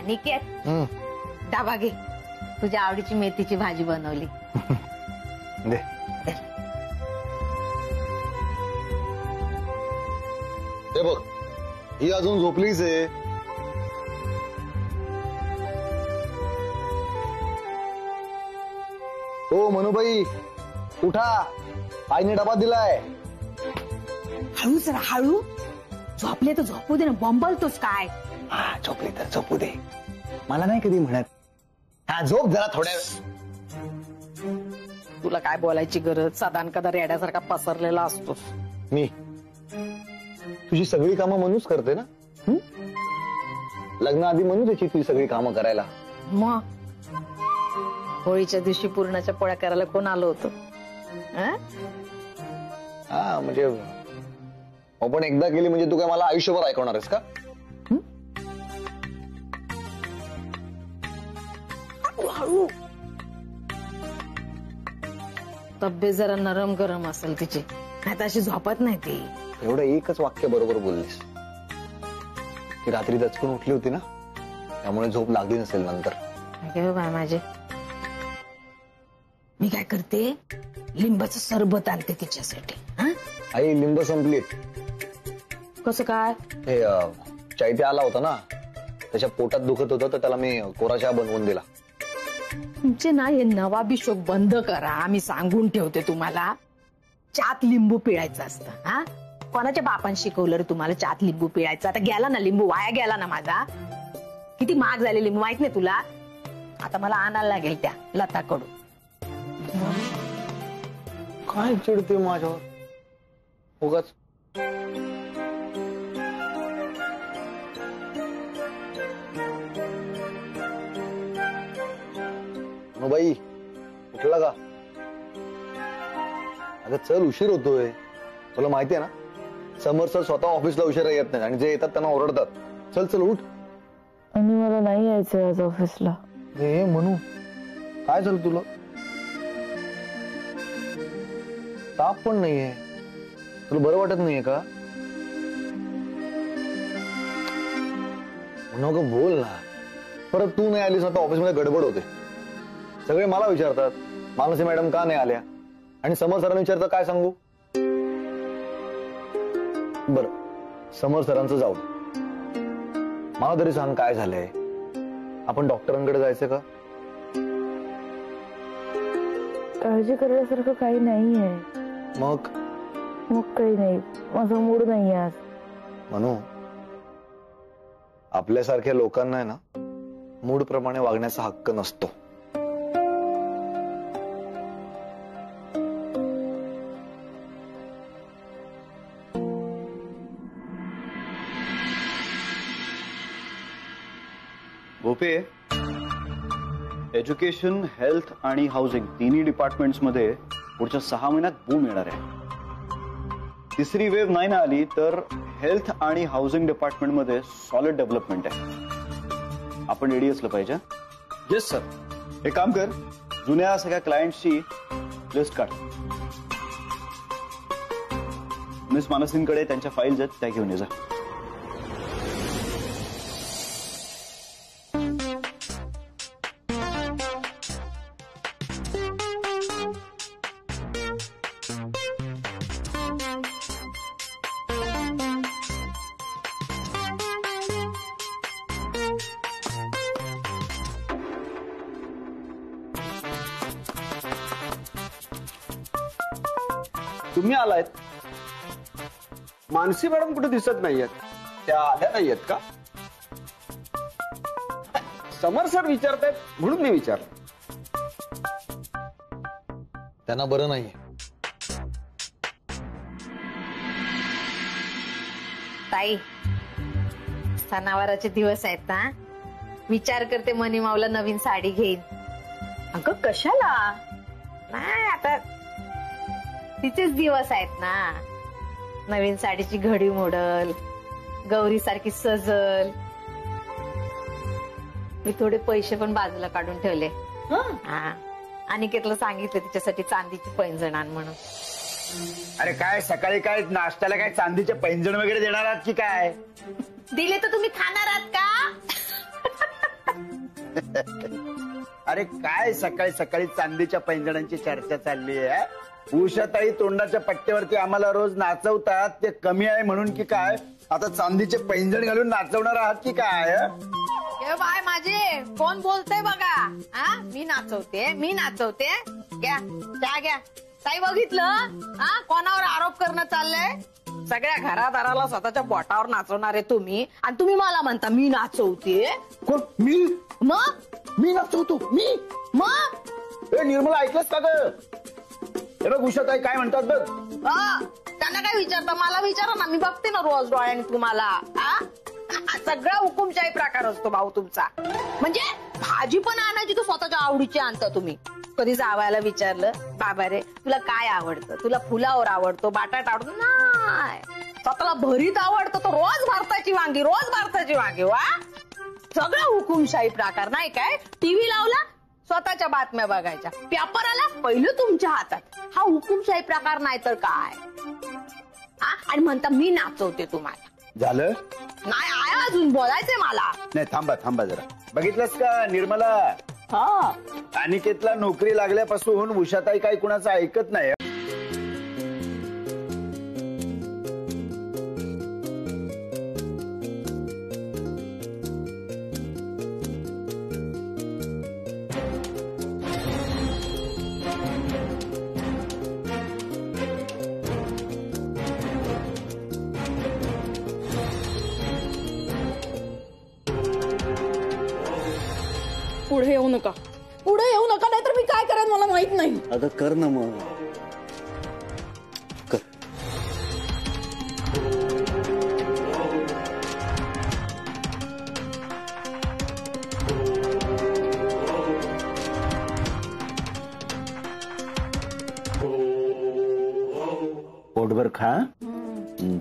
निकेत डाबा घे, तुझ्या आवडीची मेथीची भाजी बनवली. दे. हे बघ, ही अजून झोपलीच आहे. हो मनुबाई, उठा, आईने डबा दिलाय. हळू जरा हळू, झोपले तर झोपू दे ना, बंबलतोस काय? हा, झोपली तर झोपू दे, मला नाही कधी म्हणत. हा, झोप जरा थोड्या वेळ. तुला काय बोलायची गरज, सदान कदा रेड्यासारखा पसरलेला असतोस. मी तुझी सगळी कामं मनूच करते ना. लग्नाआधी मनू त्याची तुझी सगळी कामं करायला. मग होळीच्या दिवशी पूर्णाच्या पोळ्या करायला कोण आलो होतो? हा, म्हणजे आपण एकदा केली म्हणजे तू काय मला आयुष्यभर ऐकवणार आहेस का? हळू, तब्येत जरा नरम गरम असेल तिची, नाही तर अशी झोपत नाही ती. एवढं एकच वाक्य बरोबर बोललीस. ती रात्री दचकून उठली होती ना, त्यामुळे झोप लागली नसेल नंतर. काय माझे, मी काय करते, लिंबाचं सरबत आणते तिच्यासाठी. आई, लिंब संपलीत. कसं काय? हे चैत्य आला होता ना, त्याच्या पोटात दुखत होतं, तर त्याला मी कोरा चहा बनवून दिला. तुमचे ना हे नवाबी शोक बंद करा, मी सांगून ठेवते तुम्हाला. चात लिंबू पिळायचं असतं. हा, कोणाच्या बापान शिकवलं रे तुम्हाला चात लिंबू पिळायचं? आता गेला ना लिंबू, वाया गेला ना माझा. किती महाग झाले लिंबू माहित नाही तुला? आता मला आणायला लागेल त्या लताकडून. काय चिडते माझ्यावर उगाच. बाई, उठला का? अगं चल, उशीर होतोय. तुला माहिती आहे ना, समर सर स्वतः ऑफिसला उशिरा येत नाही आणि जे येतात त्यांना ओरडतात. चल चल उठ. आणि मला नाही यायचंय आज ऑफिसला. हे म्हणू, काय झालं तुला? ताप पण नाहीये, तुला बरं वाटत नाहीये का? नको बोल ना. परत तू नाही आलीस ना तर ऑफिसमध्ये गडबड होते. सगळे मला विचारतात, मानसी मॅडम का नाही आल्या, आणि समर सरांनी विचारतात, काय सांगू? बरं, समर सरांचं जाऊ दे, मला तरी सांग काय झालंय. आपण डॉक्टरांकडे जायचं का? काळजी करण्यासारखं काही नाहीये. मग काही नाही, माझा मूड नाही आज. म्हणू, आपल्यासारख्या लोकांना आहे ना, मूड प्रमाणे वागण्याचा हक्क नसतो. भोपे, एज्युकेशन, हेल्थ आणि हाऊसिंग तिन्ही डिपार्टमेंट्स मध्ये पुढच्या 6 महिन्यात बूम येणार आहे. तिसरी वेव्ह नाही ना आली तर हेल्थ आणि हाऊसिंग डिपार्टमेंट मध्ये सॉलिड डेव्हलपमेंट आहे. आपण रेडी असलं पाहिजे. Yes sir. एक काम कर, जुन्या सगळ्या क्लायंटची लिस्ट काढ. मिस मानसींकडे त्यांच्या फाईल्स आहेत, त्या घेऊन ये जा. तुम्ही आलायत? मानसी मॅडम कुठे दिसत नाहीयेत, त्या आल्या नाहीयेत का? समर सर विचारतायत म्हणून मी विचारलं. त्यांना बरं नाहीये. ताई, सणावाराचे दिवस आहेत ना, विचार करते मनी माऊला नवीन साडी घेईन. अगं कशाला? नाही, आता तिचेच दिवस आहेत ना. नवीन साडीची घडी मोडल, गौरी सारखी सजल. मी थोडे पैसे पण बाजूला काढून ठेवले. हा, अनिकेतला सांगितलं तिच्यासाठी चांदीची पैंजण आण म्हणून. अरे काय सकाळी काय नाश्त्याला काय चांदीचे पैंजण वगैरे देणार आहात की काय? दिले तर तुम्ही खाणार आहात का? अरे काय सकाळी सकाळी चांदीच्या पैंजणांची चर्चा चालली आहे? उषाताई तोंडाच्या पट्ट्यावरती आम्हाला रोज नाचवतात, ते कमी आहे म्हणून की काय? आता चांदीचे पैंजण घालून नाचवणार आहात की काय? ए बाय माझे कोण बोलतय बघा. हा मी नाचवते घ्या त्या घ्या. ताई बघितलं हा कोणावर आरोप करणं चाललंय? सगळ्या घरादाराला स्वतःच्या बोटावर नाचवणारे तुम्ही, आणि तुम्ही मला म्हणता मी नाचवते. कोण? मी मग नाचवतो? मी? मग ए निर्मला, ऐकलंस का ग? हे बघ उषाताई काय म्हणतात बघ. त्यांना काय विचारता? मला विचारा ना, मी बघते ना रोज डोळ्याने तुम्हाला. सगळा हुकुमशाही प्रकार असतो भाऊ तुमचा. म्हणजे भाजी पण आणायची तर स्वतःच्या आवडीची आणता तुम्ही. कधी जावायला विचारलं बाबा रे तुला काय आवडतं? तुला फुलावर आवडतो, बटाटा आवडतो? नाही, स्वतःला भरीत आवडतं तर रोज भारताची वांगी. वा सगळा हुकुमशाही प्रकार नाही काय? टीव्ही लावला स्वतःच्या बातम्या बघायच्या, पेपर आला पहिलं तुमच्या हातात. हा हुकुमशाही प्रकार नाही तर काय? आणि म्हणता मी नाचवते तुम्हाला. झालं? नाही आहे अजून बोलायचंय मला. नाही, थांबा जरा. बघितलंस का निर्मला? हा अनिकेतला नोकरी लागल्यापासून उषाताई काही कुणाचं ऐकत नाही. पुढे येऊ नका नाहीतर मी काय करेन मला माहित नाही. आता कर ना मग. कर. पोटभर खा.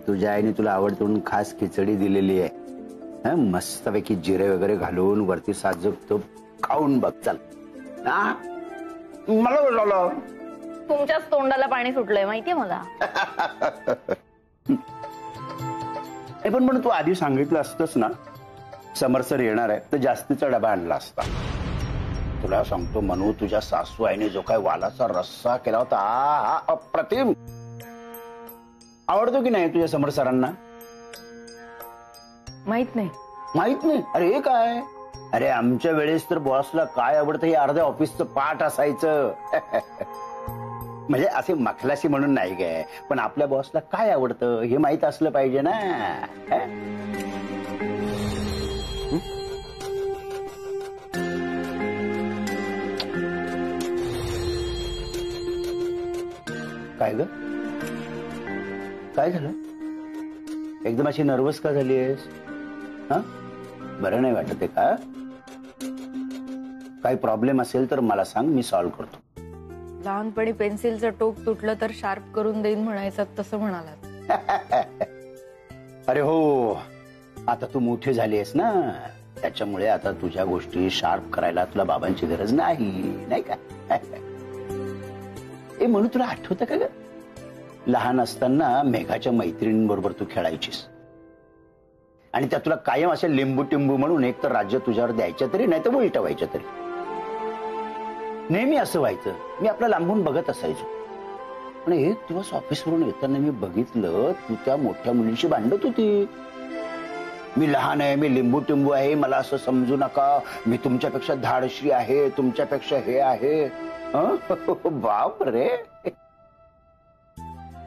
तुझ्या आईने तुला आवडतो म्हणून खास खिचडी दिलेली आहे. मस्तपैकी जिरे वगैरे घालून वरती साजूक तूप खाऊन बघ. चल. मला बोलवलं. तुमच्याच तोंडाला पाणी सुटलंय माहितीये मला. पण तू आधी सांगितलं असतंस ना समर सर येणार आहे तर जास्तीचा डबा आणला असता. तुला सांगतो मनू, तुझ्या सासू आईने जो काय वालाचा रस्सा केला होता हा अप्रतिम. आवडतो की नाही तुझ्या समर सरांना? माहित नाही. अरे हे काय? अरे आमच्या वेळेस तर बॉसला काय आवडतं हे अर्ध्या ऑफिसचं पाठ असायचं. म्हणजे असे मखलासी म्हणून नाही काय, पण आपल्या बॉसला काय आवडतं हे माहित असलं पाहिजे ना. काय ग? काय झालं? एकदम अशी नर्वस का झाली आहेस? हा, बरं नाही वाटत आहे का? काही प्रॉब्लेम असेल तर मला सांग, मी सॉल्व्ह करतो. लहानपणी पेन्सिलचं टोक तुटलं तर शार्प करून देईन म्हणायचं तसं म्हणालात. अरे हो, आता तू मोठी झाली आहेस ना, त्याच्यामुळे आता तुझ्या गोष्टी शार्प करायला तुला बाबांची गरज नाही का? म्हणून तुला आठवतं का ग, लहान असताना मेघाच्या मैत्रिणींबरोबर तू खेळायचीस आणि त्या तुला कायम असे लिंबू टिंबू म्हणून एक तर राज्य तुझ्यावर द्यायच्या तरी नाही तर उलटवायच्या तरी. नेहमी असं व्हायचं, मी आपल्या लांबून बघत असायचो. पण एक दिवस ऑफिसवरून येताना मी बघितलं तू त्या मोठ्या मुलींशी भांडत होती. मी लहान आहे, मी लिंबू टिंबू आहे, मला असं समजू नका, मी तुमच्यापेक्षा धाडशी आहे, तुमच्यापेक्षा हे आहे. बाप रे,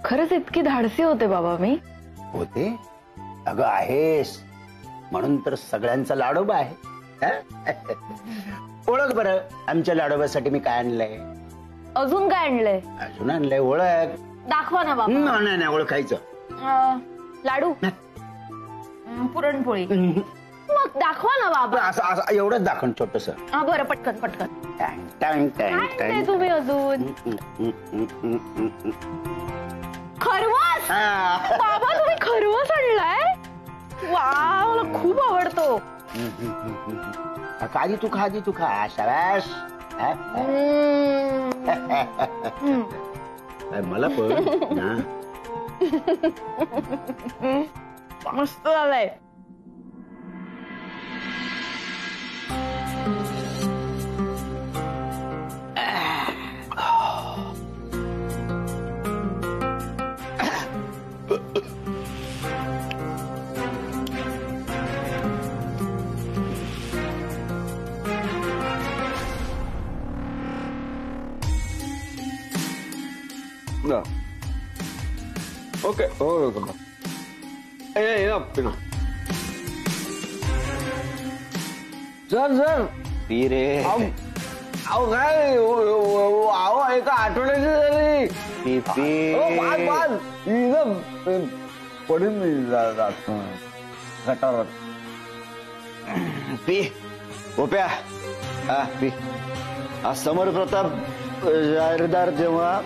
खरंच इतकी धाडसी होते बाबा मी? होते अगं, आहेस म्हणून तर सगळ्यांचा लाडोबा आहे. ओळख बरं आमच्या लाडोबासाठी मी काय आणलंय. अजून काय आणलंय? अजून आणलंय, ओळख. दाखवा ना बाबा. नाही ओळखायचं. लाडू, पुरणपोळी. मग दाखवा ना बाबा. असं एवढंच दाखवून छोटस. बरं, पटकन. काय तुम्ही अजून खरवस? बाबा तुम्ही खरवस आणलाय? वा, मला खूप आवडतो. आधी तू खा शाबाश. मला पण मस्त झालंय. ओके हो सर पी रे. अहो काय अहो एका आठवड्याची झाली पी पडून गटावर पी ओप्या. हा पी. आज समर प्रताप जाहीरदार जेव्हा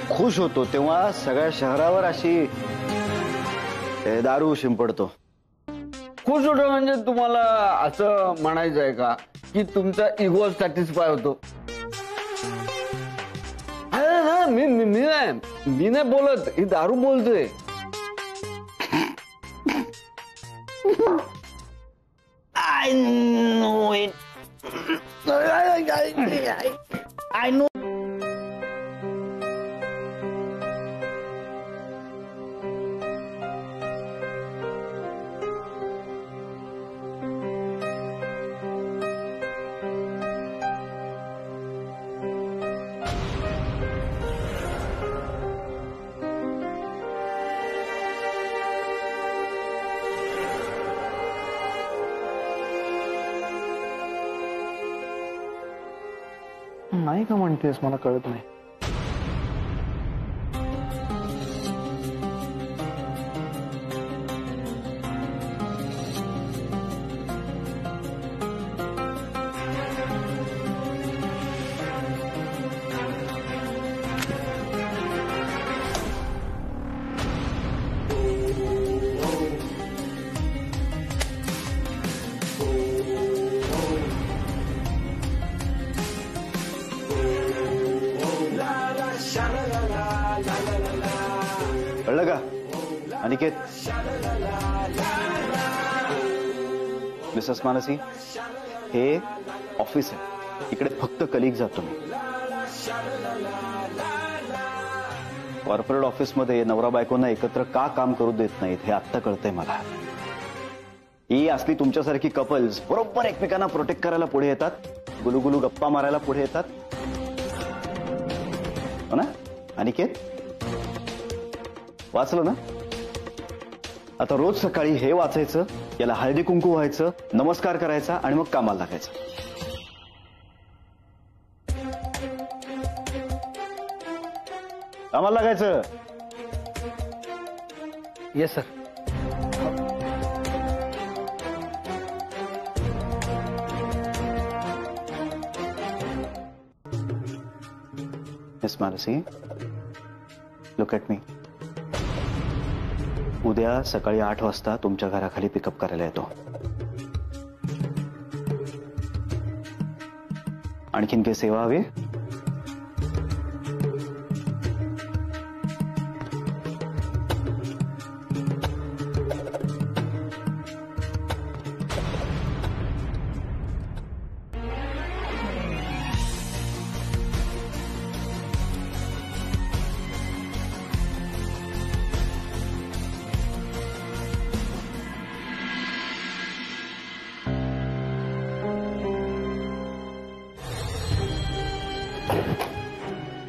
खुश होतो तेव्हा सगळ्या शहरावर अशी दारू शिंपडतो. खुश होतो म्हणजे तुम्हाला असं म्हणायचं आहे का की तुमचा इगो सॅटिस्फाय होतो? मी नाही बोलत, ही दारू बोलतोय. I know it. I know. नाही का म्हणतेस, मला कळत नाही. कळलं का अनिकेत? मिसेस मानसी, हे ऑफिस आहे, इकडे फक्त कलिग जातो मी. कॉर्पोरेट ऑफिसमध्ये नवरा बायकोंना एकत्र का काम करू देत नाहीत हे आत्ता कळतंय मला. ही असली तुमच्यासारखी कपल्स बरोबर एकमेकांना प्रोटेक्ट करायला पुढे येतात, गुलुगुलू गप्पा मारायला पुढे येतात, हो ना अनिकेत? वाचलं ना? आता रोज सकाळी हे वाचायचं, याला हळदी कुंकू व्हायचं, नमस्कार करायचा आणि मग कामाला लागायचं. कामाला लागायचं. Yes sir. Miss Mansi, look at me. उद्या सकाळी 8 वाजता तुमच्या घराखाली पिकअप करायला येतो. आणखीन काही सेवा हवी?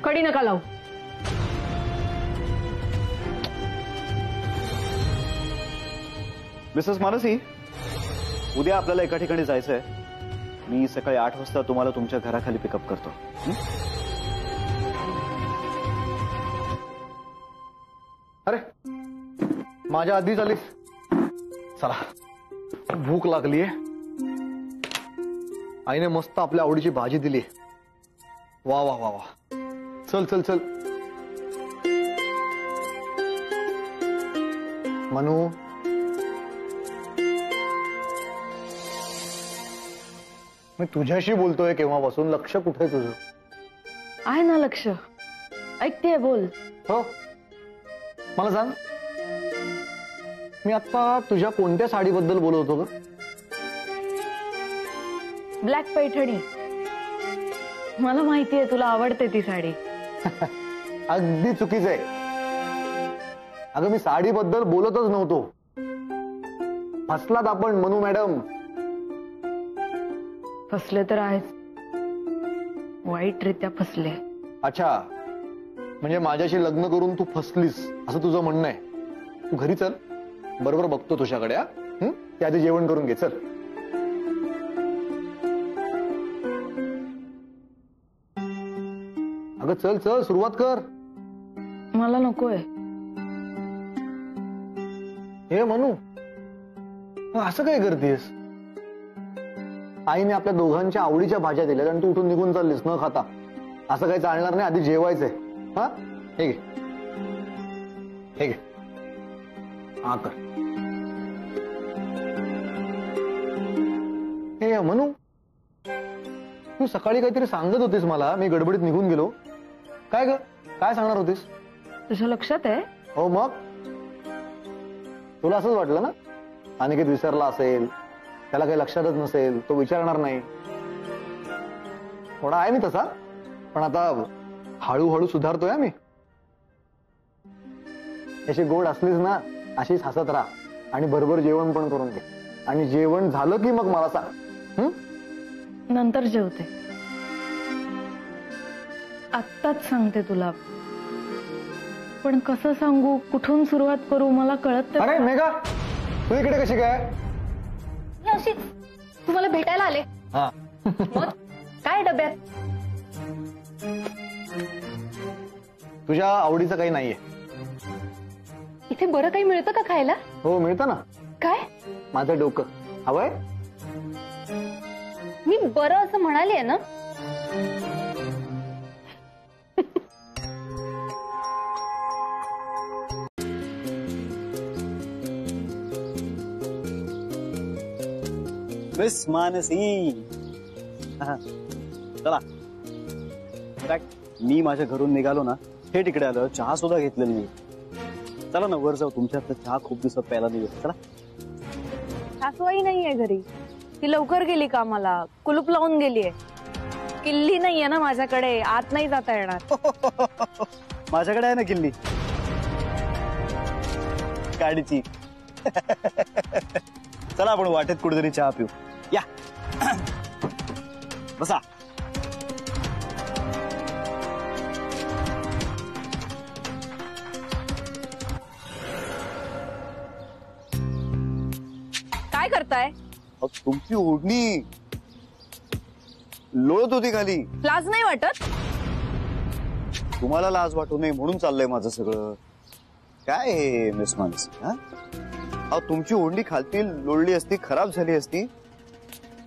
कडी नका लावू. मिसेस मानसी, उद्या आपल्याला एका ठिकाणी जायचंय. मी सकाळी 8 वाजता तुम्हाला तुमच्या घराखाली पिकअप करतो. अरे माझ्या आधीच आलीस. चला, भूक लागलीये. आईने मस्त आपल्या आवडीची भाजी दिली. वा वा वा वा. चल चल चल. मनू, मी तुझ्याशी बोलतोय केव्हापासून. लक्ष कुठे तुझं? आहे ना लक्ष, ऐकतेय, बोल. हो, मला सांग, मी आता तुझ्या कोणत्या साडीबद्दल बोलत होतो ग? ब्लॅक पैठणी. मला माहितीये तुला आवडते ती साडी. अगदी चुकीचं आहे. अगं, मी साडीबद्दल बोलतच नव्हतो. फसलात आपण मनू मॅडम. फसले तर आहेच, वाईटरित्या फसले. अच्छा, म्हणजे माझ्याशी लग्न करून तू फसलीस असं तुझं म्हणणं आहे? तू घरी चल, बरोबर बघतो तुझ्याकडे. त्या आधी जेवण करून घे, चल. अगं चल चल, सुरुवात कर. मला नकोय. हे म्हणू, असं काय करतेस? आईने आपल्या दोघांच्या आवडीच्या भाज्या दिल्यात आणि तू उठून निघून चाललीस न खाता. असं काही चालणार नाही, आधी जेवायचंय. हा, हे घे, हे घे. हा कर. हे म्हणू, तू सकाळी काहीतरी सांगत होतीस मला, मी गडबडीत निघून गेलो. काय ग, काय सांगणार होतीस? तुझ्या लक्षात आहे? हो मग, तुला असंच वाटलं ना अनिकेत विसरला असेल, त्याला काही लक्षातच नसेल, तो विचारणार नाही. थोडा आहे मी तसा, पण आता हळूहळू सुधारतोय मी. अशी गोड असलीस ना, अशीच हसत राहा आणि बरोबर जेवण पण करून घे. आणि जेवण झालं की मग मला सांग. नंतर जेवते. आत्ताच सांगते तुला, पण कसं सांगू, कुठून सुरुवात करू मला कळत अरे मेघा, तू इकडे कशी काय? अशीच तुम्हाला भेटायला आले. हा, मग काय डब्यात? तुझ्या आवडीचं काही नाहीये. इथे बरं काही मिळतं का खायला? हो मिळतं ना. काय? माझं डोकं हवंय? मी बरं असं म्हणाले ना. मिस मानसी, चला. मी माझ्या घरून निघालो ना, हे तिकडे आलं, चहा सुद्धा घेतलेली मी. चला ना वर जाऊ, तुमच्या हातचा चहा खूप दिवसात प्यायला नाही. चला. सासूबाई नाहीये घरी, ती लवकर गेली कामाला, कुलूप लावून गेलीये. किल्ली नाहीये ना माझ्याकडे, आत नाही जाता येणार. माझ्याकडे आहे ना किल्ली गाडीची. चला आपण वाटेत कुठेतरी चहा पिऊ. या बसा. काय करताय? तुमची ओढणी लोळत होती खाली. लाज नाही वाटत? तुम्हाला लाज वाटू नये म्हणून चाललंय माझं सगळं. काय हे मिस मानसी, हा? अहो तुमची ओढणी खालती लोळली असती, खराब झाली असती,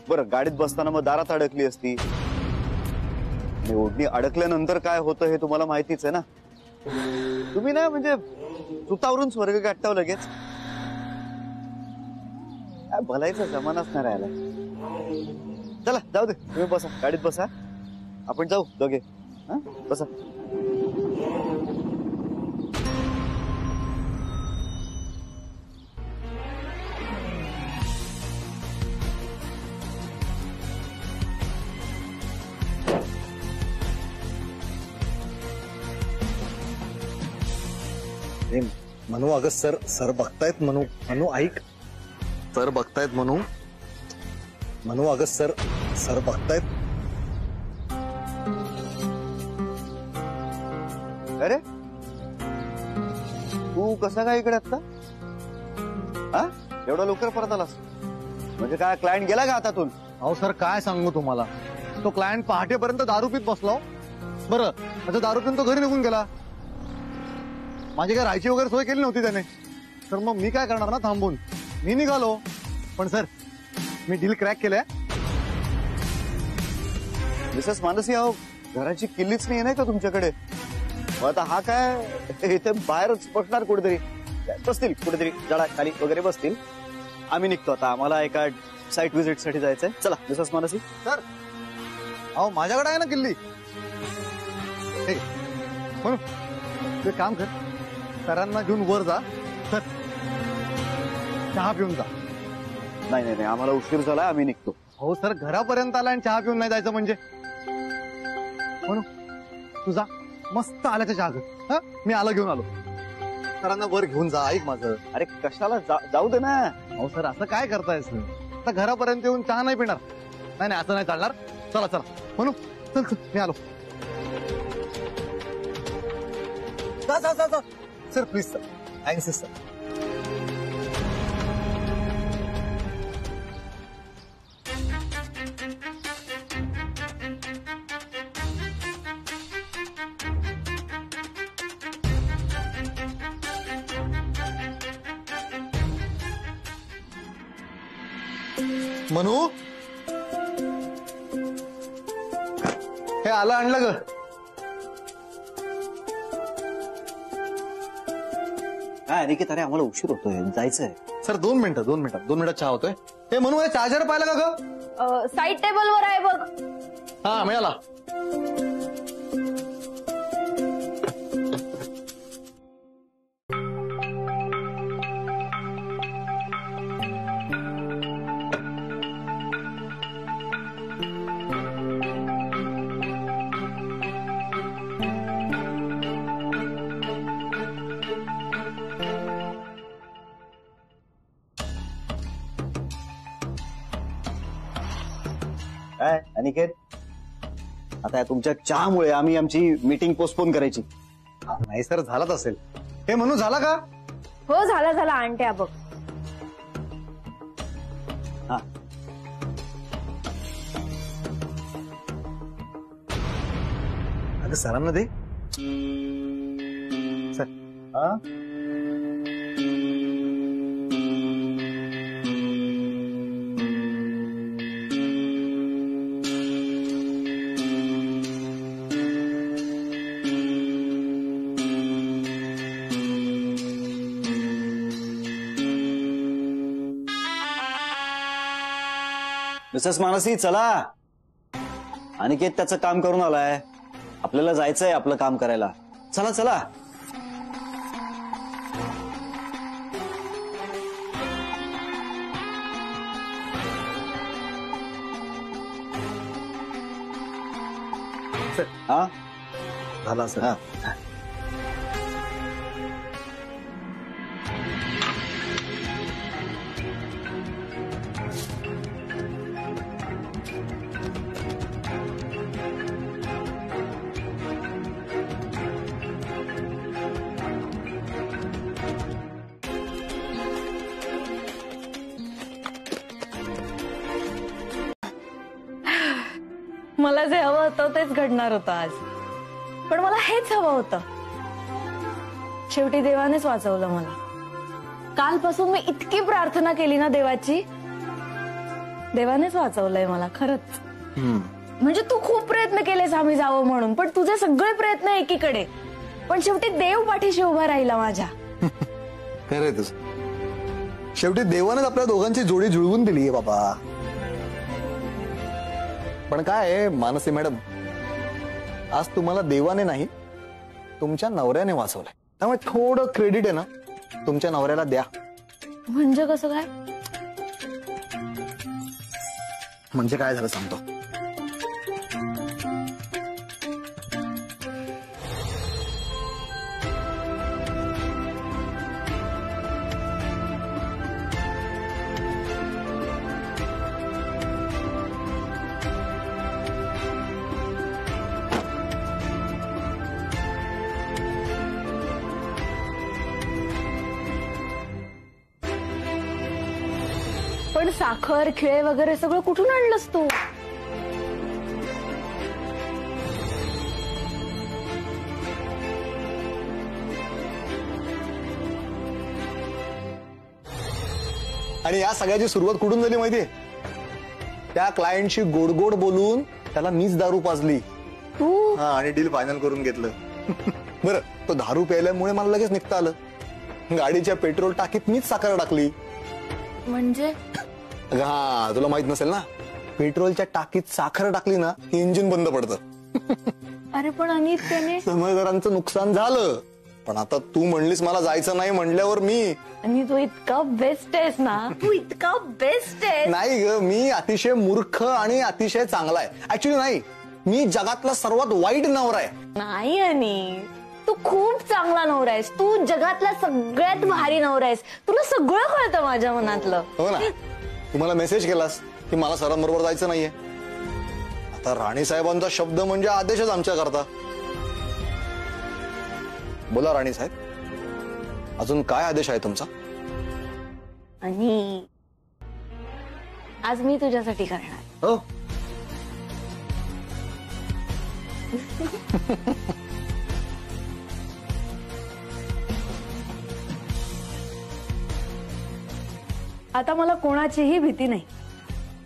बरं गाडीत बसताना मग दारात अडकली असती. ओढणी अडकल्यानंतर काय होतं हे तुम्हाला माहितीच आहे ना. तुम्ही ना म्हणजे सुतावरून स्वर्ग गाठताव लगेच. काय भलायचा जमानाच नाही राहिला. चला जाऊ दे, तुम्ही बसा, गाडीत बसा, आपण जाऊ दोघे. हा बसा. म्हणू, अगं सर बघतायत. म्हणू ऐक, सर बघतायत. म्हणू अगं सर बघतायत. अरे तू कसा काय इकडे आता? हा एवढा लवकर परत आलास म्हणजे काय क्लायंट गेला का हातातून? अहो सर काय सांगू तुम्हाला, तो क्लायंट पहाटेपर्यंत दारू पीत बसला. बरं आता दारू पिऊन तो घरी निघून गेला. माझी काय राहायची वगैरे सोय केली नव्हती त्याने. तर मग मी काय करणार ना, थांबून मी निघालो. पण सर मी डील क्रॅक केलंय. मिसेस मानसी, अहो घराची किल्लीच नाही का तुमच्याकडे? आता हा काय इथे बाहेरच बसणार कुठेतरी, बसतील कुठेतरी झाडा खाली वगैरे बसतील. आम्ही निघतो आता, आम्हाला एका साईट व्हिजिट साठी जायचंय. चला मिसेस मानसी. सर अहो माझ्याकडे आहे ना किल्ली. म्हणून ते काम कर, सरांना घेऊन वर जा. सर चहा पिऊन जा. नाही नाही नाही, आम्हाला उशीर झाला, आम्ही निघतो. हो सर घरापर्यंत आला आणि चहा पिऊन नाही जायचं म्हणजे? म्हणून तुझा मस्त आल्याचा चहा कर. मी घेऊन आलो. सरांना वर घेऊन जा. ऐक माझं. अरे कशाला जाऊ दे ना. अहो सर असं काय करताय सर? आता घरापर्यंत येऊन चहा नाही पिणार? नाही असं नाही चालणार. चला चला म्हणू, चल चल मी आलो. Sir please sir, thanks sir. Manu, हे आलं आणलं ग. काय अनिकेत, अरे आम्हाला उशीर होतोय, जायचंय. सर 2 मिनिटं चहा होतोय. हे मनू, हे चार्जर पाहिलं का ग? साईड टेबल वर आहे बघ. हा मिळाला. काय अनिकेत, आता या तुमच्या चहामुळे आम्ही आमची मीटिंग पोस्टपोन करायची. नाही सर, झालाच असेल. हे मनू, झाला का? हो झाला आणते बघ. हा अगं सरांना दे. सर. हा मिसेस मानसी, चला. अनिकेत त्याचं काम करून आलाय, आपल्याला जायचंय आपलं काम करायला. चला चला. सर. हा झाला सर. हा मला जे हवं होतं तेच घडणार होतं आज, पण मला हेच हवं होतं. शेवटी देवानेच वाचवलं मला. कालपासून मी इतकी प्रार्थना केली ना देवाची, देवानेच वाचवलंय मला खरंच. म्हणजे तू खूप प्रयत्न केलेस आम्ही जावं म्हणून, पण तुझे सगळे प्रयत्न एकीकडे, पण शेवटी देव पाठीशी उभा राहिला माझ्या. खरंय तुझं. शेवटी देवानेच आपल्या दोघांची जोडी जुळवून दिली आहे बाबा. पण काय आहे मानसी मॅडम, आज तुम्हाला देवाने नाही तुमच्या नवऱ्याने वाचवलंय. त्यामुळे थोडं क्रेडिट आहे ना तुमच्या नवऱ्याला द्या. म्हणजे कसं काय? म्हणजे काय झालं सांगतो. पण साखर खिळे वगैरे सगळं कुठून आणलंस तू? आणि या सगळ्याची सुरुवात कुठून झाली माहितीये? त्या क्लायंटशी गोड गोड बोलून त्याला मीच दारू पाजली. तू? हा, आणि डील फायनल करून घेतलं. बरं, तो दारू प्यायल्यामुळे मला लगेच निघता आलं. गाडीच्या पेट्रोल टाकीत मीच साखर टाकली. म्हणजे? हा, तुला माहित नसेल ना, पेट्रोलच्या टाकीत साखर टाकली ना की इंजिन बंद पडतं. अरे पण अनित, त्याने समजदारांचं नुकसान झालं. पण आता तू म्हणलीस मला जायचं नाही म्हणल्यावर मी. आणि तू इतका बेस्ट आहेस ना, तू इतका बेस्ट आहेस. नाही ग, मी अतिशय मूर्ख आणि अतिशय चांगला आहे. ऍक्च्युली नाही, मी जगातला सर्वात वाईट नवरा आहे. नाही आणि तू खूप चांगला नवरा आहेस. तू जगातला सगळ्यात भारी नवरा आहेस. तुला सगळं कळतं माझ्या मनातलं. हो ना. तुम्हाला मेसेज केलास की मला सरांबरोबर जायचं नाहीये. आता राणी साहेबांचा शब्द म्हणजे आदेशच आमच्या करता. बोला राणी साहेब, अजून काय आदेश आहे तुमचा? आणि आज मी तुझ्यासाठी करणार. हो. आता मला कोणाचीही भीती नाही.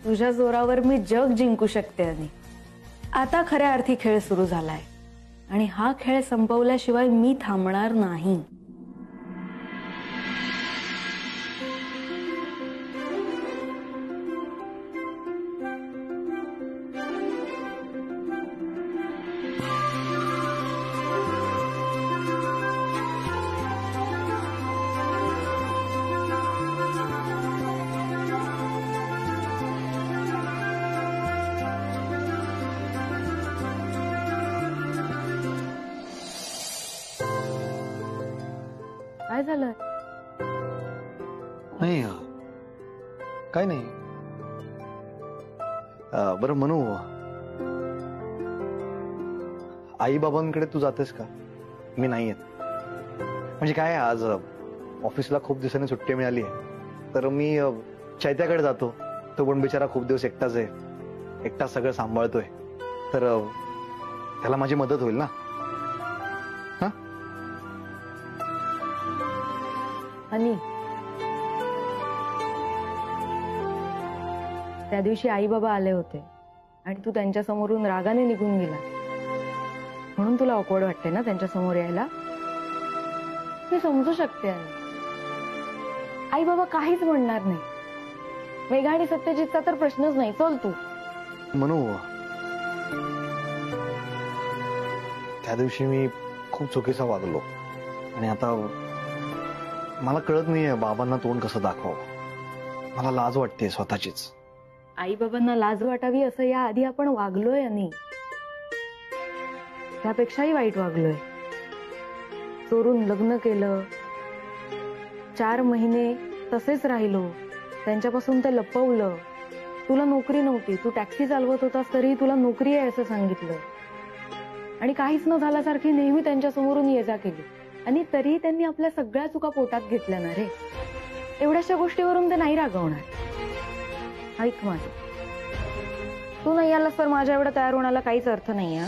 तुझ्या जोरावर मी जग जिंकू शकते. आणि आता खऱ्या अर्थी खेळ सुरू झालाय आणि हा खेळ संपवल्याशिवाय मी थांबणार नाही. काय झालं? नाही, काय नाही. बरं म्हणू, आई बाबांकडे तू जातेस का? मी नाही येत. म्हणजे काय, आज ऑफिसला खूप दिवसांनी सुट्टी मिळाली आहे, तर मी चैत्याकडे जातो. तो पण बिचारा खूप दिवस एकटाच आहे, एकटाच सगळं सांभाळतोय, तर त्याला माझी मदत होईल ना. हा, आणि त्या दिवशी आई बाबा आले होते आणि तू त्यांच्या समोरून रागाने निघून गेला, म्हणून तुला ऑकवर्ड वाटते ना त्यांच्या समोर यायला. मी समजू शकते. आई बाबा काहीच म्हणणार नाही. मेघा आणि सत्यजितचा तर प्रश्नच नाही. चल तू. म्हणू, त्या दिवशी मी खूप चुकीचा वागलो आणि आता मला कळत नाहीये बाबांना तोंड कसं दाखवावं. मला लाज वाटते स्वतःचीच. आई बाबांना लाज वाटावी असं या आधी आपण वागलोय आणि त्यापेक्षाही वाईट वागलोय. चोरून लग्न केलं, 4 महिने तसेच राहिलो, त्यांच्यापासून ते लपवलं. तुला नोकरी नव्हती, तू टॅक्सी चालवत होतास तरी तुला नोकरी आहे असं सांगितलं आणि काहीच न झाल्यासारखी नेहमी त्यांच्या समोरून ये जा केली. आणि तरीही त्यांनी आपल्या सगळ्या चुका पोटात घेतल्या ना रे. एवढ्याशा गोष्टीवरून ते नाही रागवणार. ऐक माझं, तू नाही आलास तर माझ्या एवढं तयार होण्याला काहीच अर्थ नाही.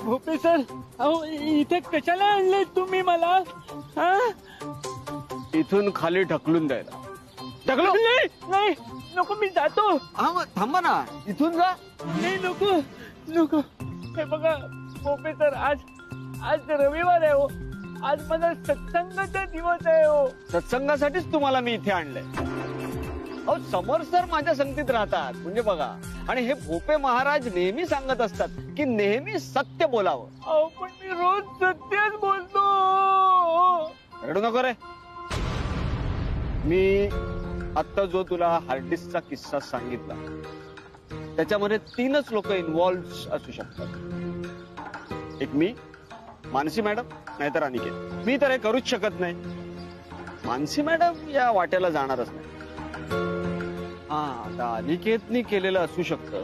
भोपे सर, अहो इथे कशाला आणले तुम्ही मला? इथून खाली ढकलून द्यायला. ढकलू? नाही, नको, मी जातो. थांबा ना, इथून जा. नाही, नको नको. हे बघा भोपे सर, आज रविवार आहे हो. आज माझा सत्संगाचा दिवस आहे हो. सत्संगासाठीच तुम्हाला मी इथे आणलंय. अहो समोर सर माझ्या संगतीत राहतात म्हणजे बघा. आणि हे भोपे महाराज नेहमी सांगत असतात की नेहमी सत्य बोलावं. अहो पण मी रोज सत्यच बोलतो. रडू नको रे. मी आता जो तुला हार्ड डिस्कचा किस्सा सांगितला त्याच्यामध्ये 3च लोक इन्व्हॉल्व असू शकतात. एक मी, मानसी मॅडम, नाहीतर अनिकेत. मी तर हे करूच शकत नाही. मानसी मॅडम या वाट्याला जाणारच नाही. आता अनिकेतनी केलेलं असू शकतं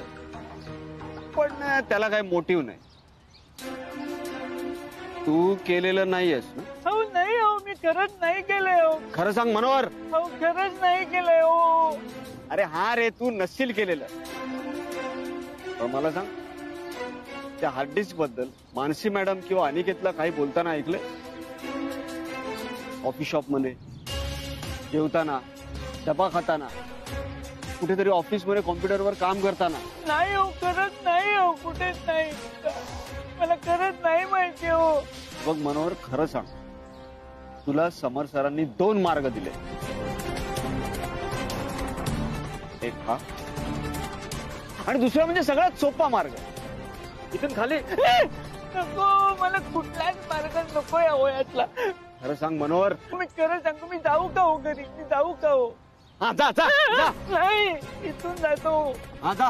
पण त्याला काही मोटिव्ह नाही. तू केलेलं नाहीयेस ना? हो नाही हो, मी खरंच नाही केलंय हो. खरं सांग मनोहर. हो खरंच नाही केलंय हो. अरे हा रे, तू नसशील केलेलं. पण मला सांग, त्या हार्ड डिस्क बद्दल मानसी मॅडम किंवा अनिकेतला काही बोलताना ऐकलंय? कॉफी शॉप मध्ये, जेवताना, डबा खाताना, कुठेतरी ऑफिस मध्ये कॉम्प्युटरवर काम करताना? नाही हो, खरंच नाही हो, कुठेच नाही. मला खरंच नाही माहिती हो. बघ मनोहर, खरं सांग, तुला समर सरांनी 2 मार्ग दिले. एक हा आणि दुसरा म्हणजे सगळ्यात सोपा मार्ग, इथून खाली. नको, मला कुठलाच मार्ग नको या वयातला. खरं सांग मनोहर. मी खरं सांगतो, मी जाऊ का हो घरी? मी जाऊ का हो? हा जा जा जा. नाही, इथून जातो. हा जा.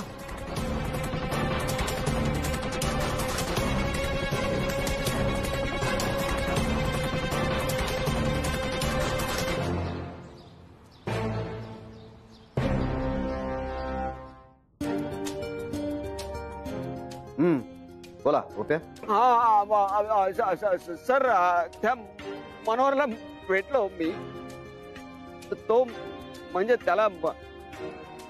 बोला रुपया. सर त्या मनोहरला भेटलो मी. तो म्हणजे त्याला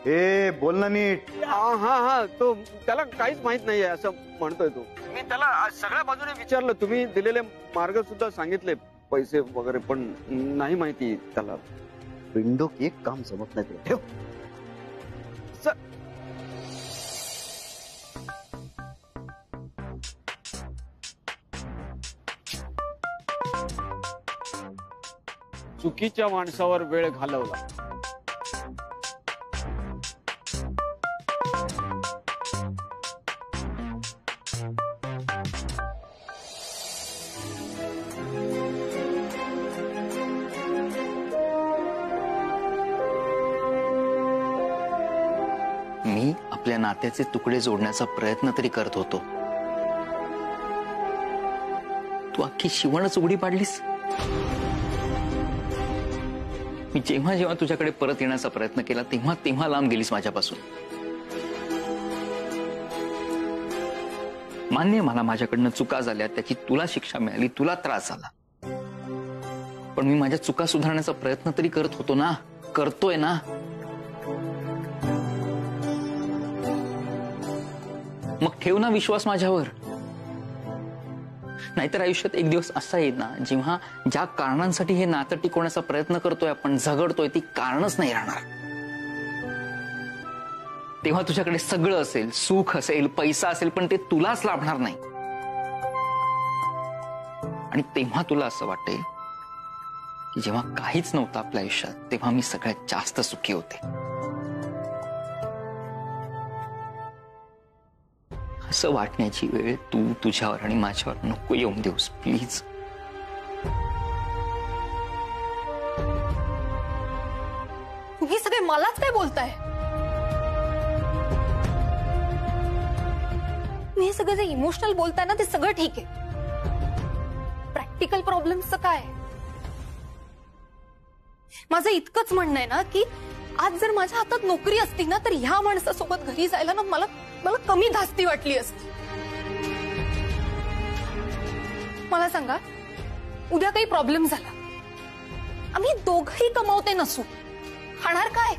ए बोल ना नीट. हा तो त्याला काहीच माहित नाहीये असं म्हणतोय तो. मी त्याला सगळ्या बाजूने विचारलं, तुम्ही दिलेले मार्ग सुद्धा सांगितले, पैसे वगैरे, पण नाही माहिती त्याला. विंडो एक काम जमत नाही तुला. ठेव. चुकीच्या माणसावर वेळ घालवला. मी आपल्या नात्याचे तुकडे जोडण्याचा प्रयत्न तरी करत होतो. तू अख्खी शिवणच उघडी पाडलीस. मी जेव्हा जेव्हा तुझ्याकडे परत येण्याचा प्रयत्न केला तेव्हा तेव्हा लांब गेलीस माझ्यापासून. मान्य मला माझ्याकडनं चुका झाल्या, त्याची तुला शिक्षा मिळाली, तुला त्रास झाला, पण मी माझ्या चुका सुधारण्याचा प्रयत्न तरी करत होतो ना, करतोय ना. मग ठेव ना विश्वास माझ्यावर. नाहीतर आयुष्यात एक दिवस असा येईल ना जेव्हा ज्या कारणांसाठी हे नातं टिकवण्याचा प्रयत्न करतोय आपण, झगडतोय, ती कारणच नाही राहणार. तेव्हा तुझ्याकडे सगळं असेल, सुख असेल, पैसा असेल, पण ते तुलाच लाभणार नाही. आणि तेव्हा तुला असं वाटेल की जेव्हा काहीच नव्हतं आपल्या आयुष्यात तेव्हा मी सगळ्यात जास्त सुखी होते. असं वाटण्याची वेळ तू तुझ्यावर आणि माझ्यावर नको येऊन देऊस प्लीज. तुम्ही सगळे मलाच काय बोलताय? मी हे सगळं जे इमोशनल बोलताय ना ते सगळं ठीक आहे. प्रॅक्टिकल प्रॉब्लेम्सचं काय? माझं इतकंच म्हणणं आहे ना की आज जर माझ्या हातात नोकरी असती ना तर ह्या माणसासोबत घरी जायला ना मला कमी धास्ती वाटली असती. मला सांगा, उद्या काही प्रॉब्लेम झाला, आम्ही दोघंही कमावते नसू, खाणार काय?